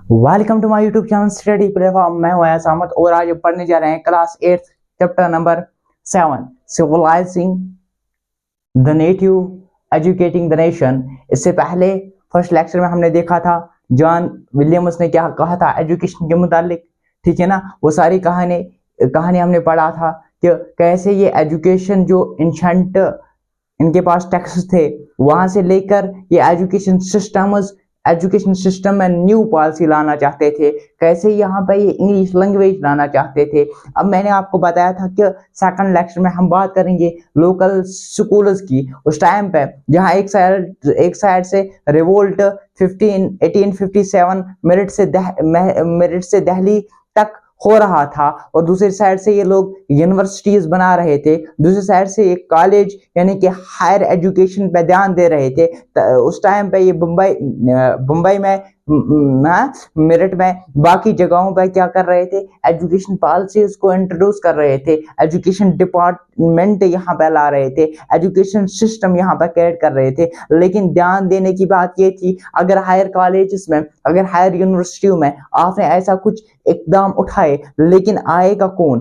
Welcome to my YouTube channel study platform. मैं हूं अयाज अहमद और आज हम पढ़ने जा रहे हैं class 8 chapter number 7 civilising the native educating the nation. इससे पहले फर्स्ट लेक्चर में हमने देखा था जॉन विलियम्स ने क्या कहा था एजुकेशन के मुतालिक, ठीक है ना। वो सारी कहानी हमने पढ़ा था कि कैसे ये एजुकेशन जो एंशंट इनके पास टेक्स्ट थे वहां से लेकर ये एजुकेशन सिस्टम में न्यू पॉलिसी लाना चाहते थे, कैसे यहाँ पे ये इंग्लिश लैंग्वेज लाना चाहते थे। अब मैंने आपको बताया था कि सेकंड लेक्चर में हम बात करेंगे लोकल स्कूल्स की, उस टाइम पे जहाँ एक साइड से रिवोल्ट 1857 मेरठ से दिल्ली तक हो रहा था और दूसरी साइड से ये लोग यूनिवर्सिटीज बना रहे थे, दूसरी साइड से एक कॉलेज यानी कि हायर एजुकेशन पे ध्यान दे रहे थे। उस टाइम पे ये मुंबई में मेरठ में बाकी जगहों पे क्या कर रहे थे, एजुकेशन पॉलिसीज को इंट्रोड्यूस कर रहे थे, एजुकेशन डिपार्टमेंट यहाँ पे ला रहे थे, एजुकेशन सिस्टम यहाँ पे क्रिएट कर रहे थे। लेकिन ध्यान देने की बात ये थी, अगर हायर कॉलेजेस में, अगर हायर यूनिवर्सिटियों में आपने ऐसा कुछ इकदाम उठाए, लेकिन आएगा कौन?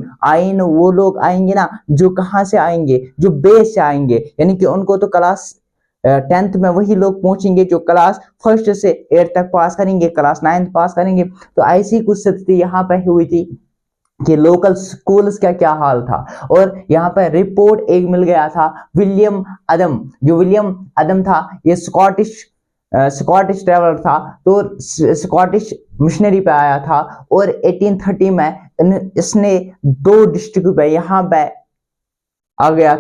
वो लोग आएंगे ना जो कहाँ से आएंगे, जो बेस से आएंगे, यानी कि उनको तो क्लास 10th में वही लोग पहुंचेंगे जो क्लास 1 से 8 तक पास करेंगे, क्लास 9 पास करेंगे। तो ऐसी कुछ स्थिति यहाँ पे हुई थी कि लोकल स्कूल्स का क्या हाल था। और यहाँ पे रिपोर्ट एक मिल गया था विलियम अदम था, ये स्कॉटिश ट्रेवलर था, तो स्कॉटिश मिशनरी पे आया था और 1830 में इसने दो डिस्ट्रिक्ट पे यहाँ पे आ गया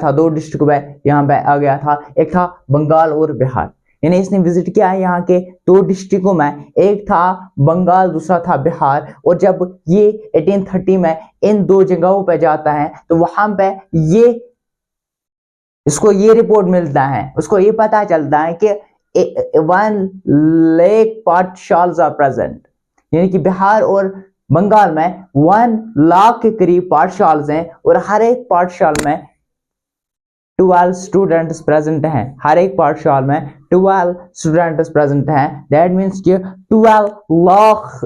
था, एक था बंगाल और बिहार, यानी इसने विजिट किया है यहाँ के दो डिस्ट्रिक्टों में, एक था बंगाल दूसरा था बिहार। और जब ये 1830 में इन दो जगहों पे जाता है तो वहां पे इसको ये रिपोर्ट मिलता है, उसको ये पता चलता है कि 1 लाख पाठशाला प्रेजेंट, यानी कि बिहार और बंगाल में 1 लाख के करीब पाठशाला हैं और हर एक पाठशाला में 12 स्टूडेंट्स प्रेजेंट हैं, हर एक पाठशाला में 12 स्टूडेंट्स प्रेजेंट हैं। दैट मींस कि 12 lakh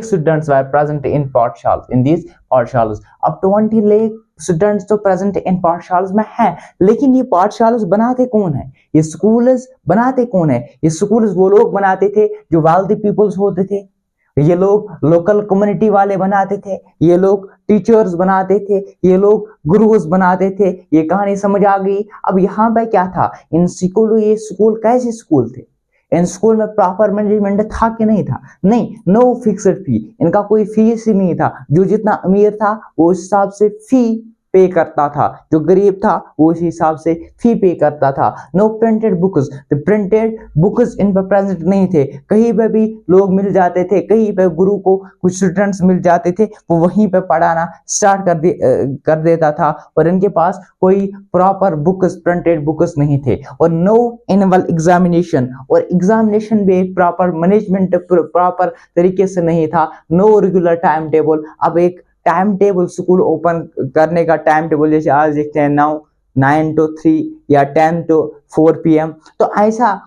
students were present in पाठशाला, इन दीज पाठशालास। अब 20 लाख स्टूडेंट्स तो प्रेजेंट इन पाठशालास में हैं, लेकिन ये पाठशालास बनाते कौन है, ये स्कूल्स बनाते कौन है? ये स्कूल्स वो लोग बनाते थे जो वेल्दी पीपल्स होते थे, ये लोग लोकल कम्युनिटी वाले बनाते थे, ये लोग टीचर्स बनाते थे, ये लोग गुरुज बनाते थे। ये कहानी समझ आ गई। अब यहाँ पे क्या था, ये स्कूल कैसे स्कूल थे? इन स्कूल में प्रॉपर मैनेजमेंट था कि नहीं था? नहीं, नो फिक्स्ड फी, इनका कोई फीस ही नहीं था। जो जितना अमीर था वो उस हिसाब से फी पे करता था, जो गरीब था वो उस हिसाब से फी पे करता था। नो प्रिंटेड बुक्स, तो प्रिंटेड बुक्स इन पर प्रेजेंट नहीं थे, कहीं पे भी लोग मिल जाते थे, कहीं पे गुरु को कुछ स्टूडेंट्स मिल जाते थे, वो वहीं पे पढ़ाना स्टार्ट कर देता था और इनके पास कोई प्रॉपर बुक्स, प्रिंटेड बुक्स नहीं थे। और नो एनुअल एग्जामिनेशन, और एग्जामिनेशन भी एक प्रॉपर मैनेजमेंट प्रॉपर तरीके से नहीं था। नो रेगुलर टाइम टेबल, अब एक टाइम टेबल स्कूल ओपन करने का टाइम टेबल जैसे आज देखते हैं 9 to 3 या 10 to 4 PM, तो ऐसा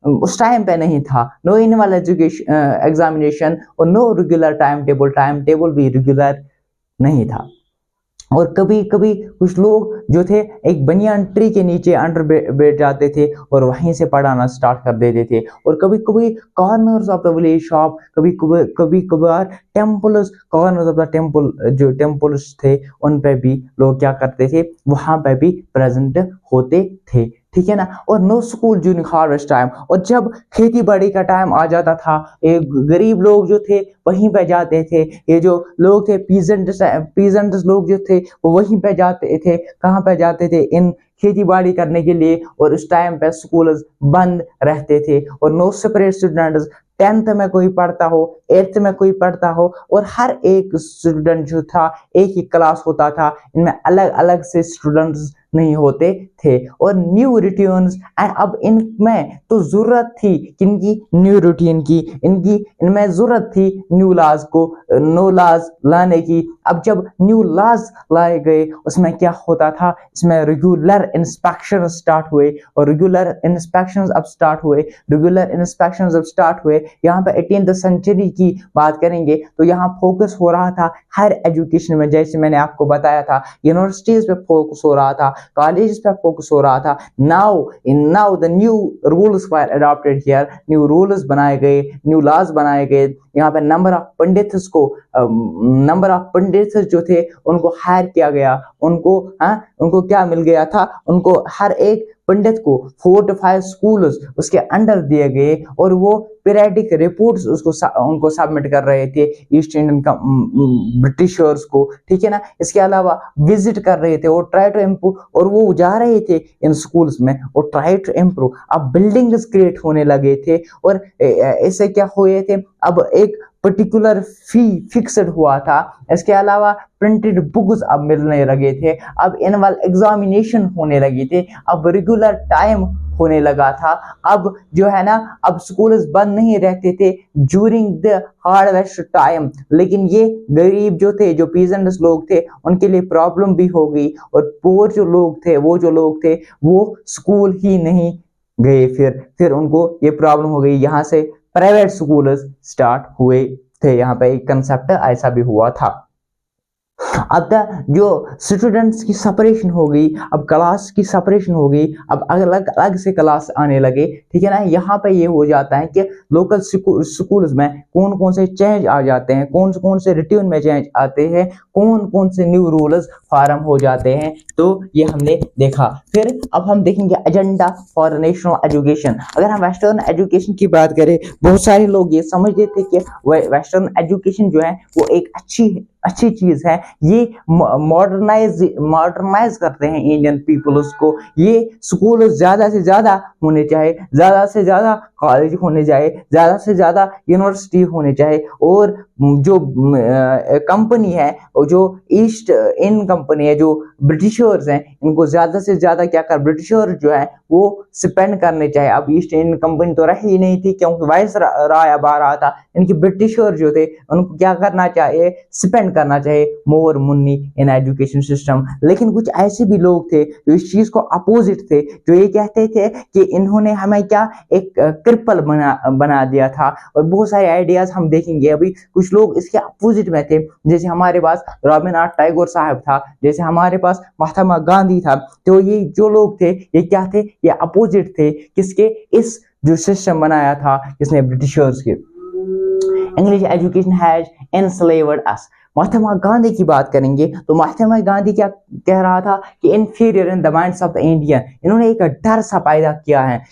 उस टाइम पे नहीं था। नो एनुअल एग्जामिनेशन और नो रेगुलर टाइम टेबल भी रेगुलर नहीं था। और कभी कभी कुछ लोग जो थे एक बनियान ट्री के नीचे अंडर बैठ जाते थे और वहीं से पढ़ाना स्टार्ट कर देते थे। और कभी कभी corners of the village shop, कभी कभार कॉर्नर्स ऑफ द टेम्पल, जो टेम्पल्स थे उन पे भी लोग क्या करते थे, वहां पे भी प्रेजेंट होते थे, ठीक है ना। और no school during harvest time, और जब खेती बाड़ी का टाइम आ जाता था, एक गरीब लोग जो थे वहीं पे जाते थे, ये जो लोग थे पीजेंट्स लोग जो थे वो वहीं पे जाते थे, कहाँ पे जाते थे, इन खेती बाड़ी करने के लिए। और उस टाइम पे स्कूल बंद रहते थे और नो सेपरेट स्टूडेंट्स, 10th में कोई पढ़ता हो, 8th में कोई पढ़ता हो, और हर एक स्टूडेंट जो था एक ही क्लास होता था, इनमें अलग अलग से स्टूडेंट्स नहीं होते थे। और न्यू रूटीन्स, एंड अब इनमें तो जरूरत थी किनकी, न्यू रूटीन की, इनमें जरूरत थी न्यू लॉज को, नो लॉज लाने की। अब जब न्यू लॉज लाए गए उसमें क्या होता था, इसमें रेगुलर रेगुलर इंस्पेक्शन स्टार्ट हुए और रेगुलर इंस्पेक्शंस अब स्टार्ट हुए, रेगुलर इंस्पेक्शंस अब स्टार्ट हुए। यहाँ पे 18th सेंचुरी की बात करेंगे तो यहाँ फोकस हो रहा था हायर एजुकेशन में, जैसे मैंने आपको बताया था यूनिवर्सिटीज पे फोकस हो रहा था, कॉलेज पे फोकस हो रहा था। Now the new rules were adopted here, new rules बनाए गए, न्यू लॉज बनाए गए। यहाँ पे नंबर ऑफ पंडित्स जो थे उनको हायर किया गया, उनको क्या मिल गया था, उनको हर एक पंडित को 4 to 5 स्कूल्स उसके अंडर दिए गए और वो पीरियडिक रिपोर्ट्स उनको सबमिट कर रहे थे ईस्ट इंडियन ब्रिटिशर्स को, ठीक है ना। इसके अलावा विजिट कर रहे थे और ट्राई टू इम्प्रूव, और वो जा रहे थे इन स्कूल्स में और ट्राई टू इम्प्रूव। अब बिल्डिंग्स क्रिएट होने लगे थे और इससे क्या हुए थे, अब एक पर्टिकुलर फी फिक्स्ड हुआ था। इसके अलावा प्रिंटेड बुक्स अब मिलने लगे थे, अब एनुअल एग्जामिनेशन होने लगे थे, अब रेगुलर टाइम होने लगा था। अब जो है ना, अब स्कूल्स बंद नहीं रहते थे ड्यूरिंग द हार्वेस्ट टाइम, लेकिन ये गरीब जो थे, जो पीजेंट्स लोग थे, उनके लिए प्रॉब्लम भी हो गई और पुअर जो लोग थे वो स्कूल ही नहीं गए। फिर उनको ये प्रॉब्लम हो गई, यहाँ से प्राइवेट स्कूल स्टार्ट हुए थे। यहाँ पे एक कंसेप्ट ऐसा भी हुआ था। अब जो स्टूडेंट्स की सेपरेशन हो गई, अब क्लास की सेपरेशन हो गई, अब अलग अलग से क्लास आने लगे, ठीक है ना। यहाँ पे ये हो जाता है कि लोकल स्कूल्स में कौन कौन से चेंज आ जाते हैं, कौन कौन से रिट्यून में चेंज आते हैं, कौन कौन से न्यू रूल्स फॉर्म हो जाते हैं, तो ये हमने देखा। फिर अब हम देखेंगे एजेंडा फॉर नेशनल एजुकेशन। अगर हम वेस्टर्न एजुकेशन की बात करें, बहुत सारे लोग ये समझते थे कि वेस्टर्न एजुकेशन जो है वो एक अच्छी चीज है, ये मॉडर्नाइज करते हैं इंडियन पीपल्स को। ये स्कूल ज्यादा से ज्यादा होने चाहिए, ज्यादा से ज्यादा कॉलेज होने चाहिए, ज्यादा से ज्यादा यूनिवर्सिटी होने चाहिए, और जो कंपनी है, जो ईस्ट इंडियन कंपनी है, जो ब्रिटिशर्स हैं, इनको ज्यादा से ज्यादा क्या कर, ब्रिटिशर जो है वो स्पेंड करने चाहिए। अब ईस्ट इंडियन कंपनी तो रही ही नहीं थी क्योंकि वाइस राय अब आ रहा था, इनके ब्रिटिशर जो थे उनको क्या करना चाहिए, स्पेंड करना चाहिए more money in education system. लेकिन कुछ ऐसे भी लोग थे जो इस चीज को अपोजिट थे, जो ये कहते थे कि इन्होंने हमें क्या एक क्रिपल बना दिया था। और बहुत सारे आइडियाज हम देखेंगे अभी, कुछ लोग इसके अपोजिट में थे, जैसे हमारे पास रविन्द्रनाथ टैगोर साहब था, जैसे हमारे पास महात्मा गांधी था। तो ये जो लोग थे ये क्या थे, ये अपोजिट थे किसके, इस जो सिस्टम बनाया था जिसने ब्रिटिशर्स के। इंग्लिश एजुकेशन हैज एनस्लेव्ड अस। महात्मा गांधी की बात करेंगे तो महात्मा गांधी क्या कह रहा था कि inferior in the minds of the Indian, इन्होंने एक डर सा पैदा किया है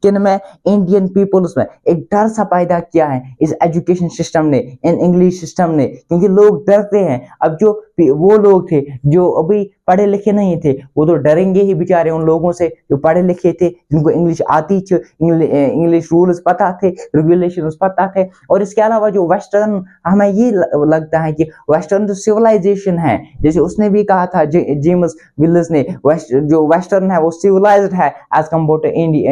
किन में, इंडियन पीपल्स में एक डर सा पैदा किया है इस एजुकेशन सिस्टम ने, इन इंग्लिश सिस्टम ने, क्योंकि लोग डरते हैं। अब जो वो लोग थे जो अभी पढ़े लिखे नहीं थे, वो तो डरेंगे ही बेचारे उन लोगों से जो पढ़े लिखे थे, जिनको इंग्लिश आती थी, इंग्लिश रूल्स पता थे, रेगुलेशंस पता थे। और इसके अलावा जो वेस्टर्न, हमें ये लगता है कि वेस्टर्न जो सिविलाइजेशन है, जैसे उसने भी कहा था जेम्स विलिस ने, जो वेस्टर्न है वो सिविलाइज्ड है एज कम्पेयर टू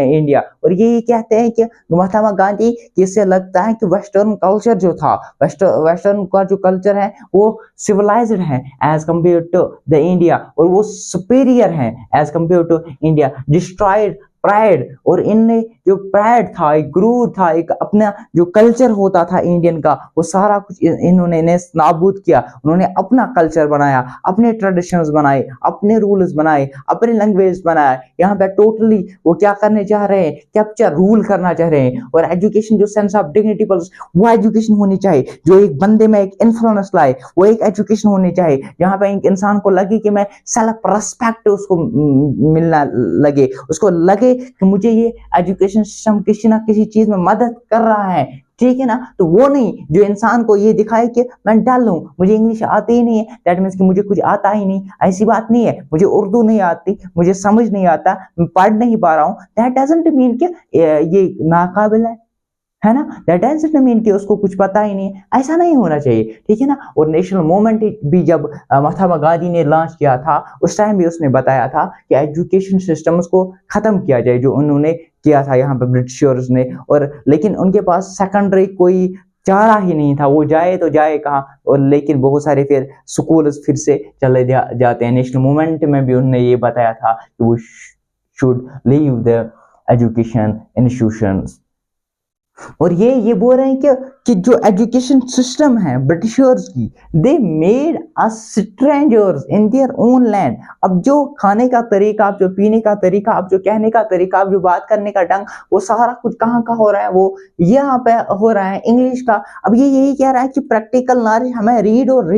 इंडिया। और ये कहते हैं कि महात्मा गांधी, इससे लगता है कि वेस्टर्न कल्चर जो था, वेस्टर्न का जो कल्चर है वो सिविलाइज्ड है as compared to the India, और वो सुपीरियर है as compared to India. Destroyed pride, और इनने जो प्राइड था, एक गुरूर था, एक अपना जो कल्चर होता था इंडियन का, वो सारा कुछ इन्होंने नाबूद किया। उन्होंने अपना कल्चर बनाया, अपने ट्रेडिशंस बनाए, अपने रूल्स बनाए, अपने लैंग्वेज बनाया। यहाँ पे टोटली वो क्या करने चाह रहे हैं, कैप्चर, रूल करना चाह रहे हैं। और एजुकेशन जो सेंस ऑफ डिग्निटी पर, वो एजुकेशन होनी चाहिए जो एक बंदे में एक इन्फ्लुएंस लाए, वो एक एजुकेशन होनी चाहिए जहाँ पे एक इंसान को लगे कि मैं सेल्फ रिस्पेक्ट उसको मिलना लगे, उसको लगे कि मुझे ये एजुकेशन सिस्टम किसी ना किसी चीज में मदद कर रहा है, ठीक है ना। तो वो नहीं जो इंसान को ये दिखाए कि मैं डल हूं, मुझे इंग्लिश आती ही नहीं है, दैट मीन्स कि मुझे कुछ आता ही नहीं। ऐसी बात नहीं है, मुझे उर्दू नहीं आती, मुझे समझ नहीं आता, मैं पढ़ नहीं पा रहा हूं, दैट डजंट मीन कि ये नाकाबिल है ना, दैट डजंट मीन कि उसको कुछ पता ही नहीं है। ऐसा नहीं होना चाहिए, ठीक है ना। और नेशनल मूवमेंट भी जब महात्मा गांधी ने लॉन्च किया था, उस टाइम भी उसने बताया था कि एजुकेशन सिस्टम को खत्म किया जाए, जो उन्होंने किया था यहाँ पे ब्रिटिशर्स ने। और लेकिन उनके पास सेकेंडरी कोई चारा ही नहीं था, वो जाए तो जाए कहाँ। और लेकिन बहुत सारे फिर स्कूल फिर से चले जाते हैं। नेशनल मूवमेंट में भी उन्होंने ये बताया था कि वो should leave the education institutions. और ये बोल रहे हैं कि जो एजुकेशन सिस्टम है ब्रिटिशर्स की, they made us strangers in their own land. अब जो खाने का तरीका, अब जो पीने का तरीका, अब जो कहने का तरीका, अब जो बात करने का ढंग, वो सारा कुछ कहाँ का हो रहा है, वो यहाँ पे हो रहा है इंग्लिश का। अब ये यही कह रहा है कि प्रैक्टिकल नॉलेज हमें रीड और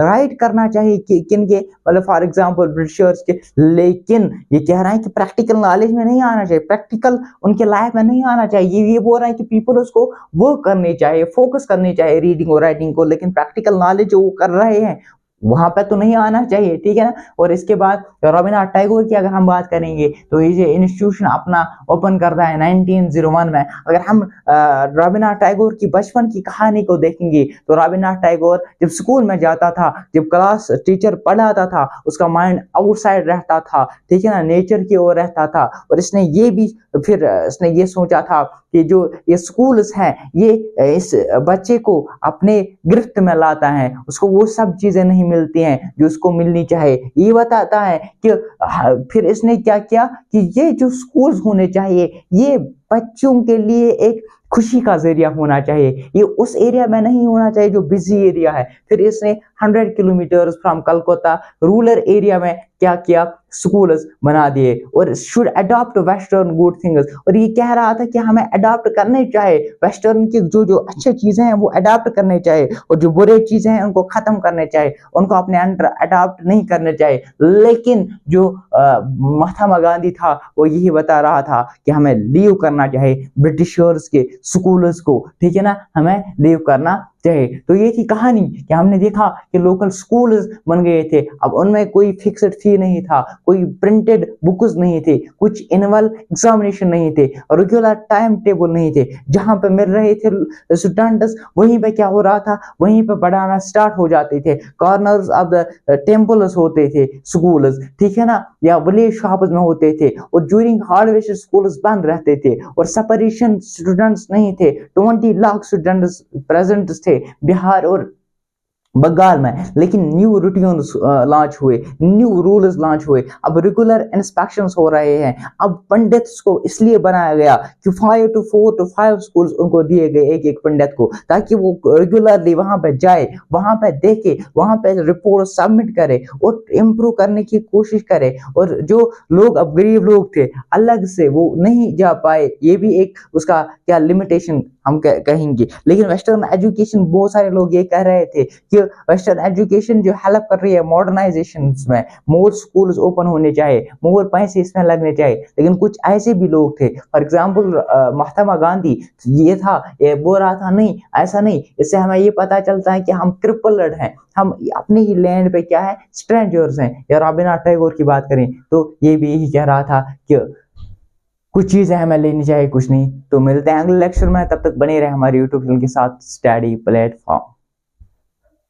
राइट करना चाहिए किन के, मतलब फॉर एग्जाम्पल ब्रिटिशर्स के। लेकिन ये कह रहा है कि प्रैक्टिकल नॉलेज में नहीं आना चाहिए, प्रैक्टिकल उनके लाइफ में नहीं आना चाहिए। ये बोल रहा है कि पीपल उसको वर्क करनी चाहिए, फोकस करनी चाहिए रीडिंग और राइटिंग को, लेकिन प्रैक्टिकल नॉलेज जो वो कर रहे हैं वहां पे तो नहीं आना चाहिए, ठीक है ना। और इसके बाद रविन्द्रनाथ टैगोर की अगर हम बात करेंगे तो ये इंस्टीट्यूशन अपना ओपन करता है 1901 में। अगर हम रविन्द्रनाथ टैगोर की बचपन की कहानी को देखेंगे तो रविन्द्रनाथ टैगोर जब स्कूल में जाता था, जब क्लास टीचर पढ़ाता था, उसका माइंड आउटसाइड रहता था, ठीक है ना, नेचर की ओर रहता था। और इसने ये भी फिर इसने ये सोचा था कि जो ये स्कूल्स हैं ये इस बच्चे को अपने गिरफ्त में लाता है, उसको वो सब चीजें नहीं मिलती हैं जो उसको मिलनी चाहिए। ये बताता है कि फिर इसने क्या किया कि ये जो स्कूल्स होने चाहिए ये बच्चों के लिए एक खुशी का जरिया होना चाहिए, ये उस एरिया में नहीं होना चाहिए जो बिजी एरिया है। फिर इसने 100 kilometre from Calcutta rural area में क्या किया, स्कूल्स बना दिए। और should adopt western good things, और ये कह रहा था कि हमें अडॉप्ट करने चाहिए वेस्टर्न की जो जो अच्छी चीजें हैं वो अडॉप्ट करने चाहिए, और जो बुरे चीजें हैं उनको खत्म करने चाहिए, उनको अपने अंडर अडॉप्ट नहीं करने चाहिए। लेकिन जो महात्मा गांधी था वो यही बता रहा था कि हमें लीव करना चाहिए ब्रिटिशर्स के स्कूल्स को, ठीक है ना, हमें लीव करना चाहिए। तो ये थी कहानी कि हमने देखा कि लोकल स्कूल्स बन गए थे। अब उनमें कोई फिक्स्ड फी नहीं था, कोई प्रिंटेड बुक्स नहीं थे, कुछ एनुअल एग्जामिनेशन नहीं थे, रेगुलर टाइम टेबल नहीं थे। जहां पे मिल रहे थे स्टूडेंट्स वहीं पे क्या हो रहा था, वहीं पे पढ़ाना स्टार्ट हो जाते थे। कॉर्नर्स ऑफ द टेम्पल्स होते थे स्कूल्स, ठीक है ना, या विलेज शॉप्स में होते थे। और ड्यूरिंग हॉलीडेज स्कूल्स बंद रहते थे और सेपरेशन स्टूडेंट्स नहीं थे। 20 लाख स्टूडेंट्स प्रेजेंट थे बिहार और बंगाल में। लेकिन न्यू रूटीन्स लॉन्च हुए, न्यू रूल्स लॉन्च हुए, अब रेगुलर इंस्पेक्शंस हो रहे हैं। अब पंडित्स को इसलिए बनाया गया कि 4 to 5 स्कूल्स उनको दिए गए एक एक पंडित को, ताकि वो रेगुलरली वहां पे जाए, वहां पे देखे, वहां पे रिपोर्ट सबमिट करे और इम्प्रूव करने की कोशिश करे। और जो लोग अब गरीब लोग थे अलग से वो नहीं जा पाए, ये भी एक उसका क्या लिमिटेशन हम कहेंगे। लेकिन वेस्टर्न एजुकेशन, बहुत सारे लोग ये कह रहे थे कि वेस्टर्न एजुकेशन जो हेल्प कर रही है मॉडर्नाइजेशन में, मोर स्कूल्स ओपन होने चाहिए, मोर पैसे इसमें लगने चाहिए। लेकिन कुछ ऐसे भी लोग थे, फॉर एग्जाम्पल महात्मा गांधी, ये था, ये बोल रहा था नहीं ऐसा नहीं, इससे हमें ये पता चलता है कि हम क्रिपल्ड हैं, हम अपने ही लैंड पे क्या है, स्ट्रेंजर्स हैं। या रविन्द्रनाथ टैगोर की बात करें तो ये भी यही कह रहा था कि कुछ चीजें हमें लेनी चाहिए, कुछ नहीं। तो मिलते हैं अगले लेक्चर में, तब तक बने रहे हमारे यूट्यूब चैनल के साथ, स्टडी प्लेटफॉर्म।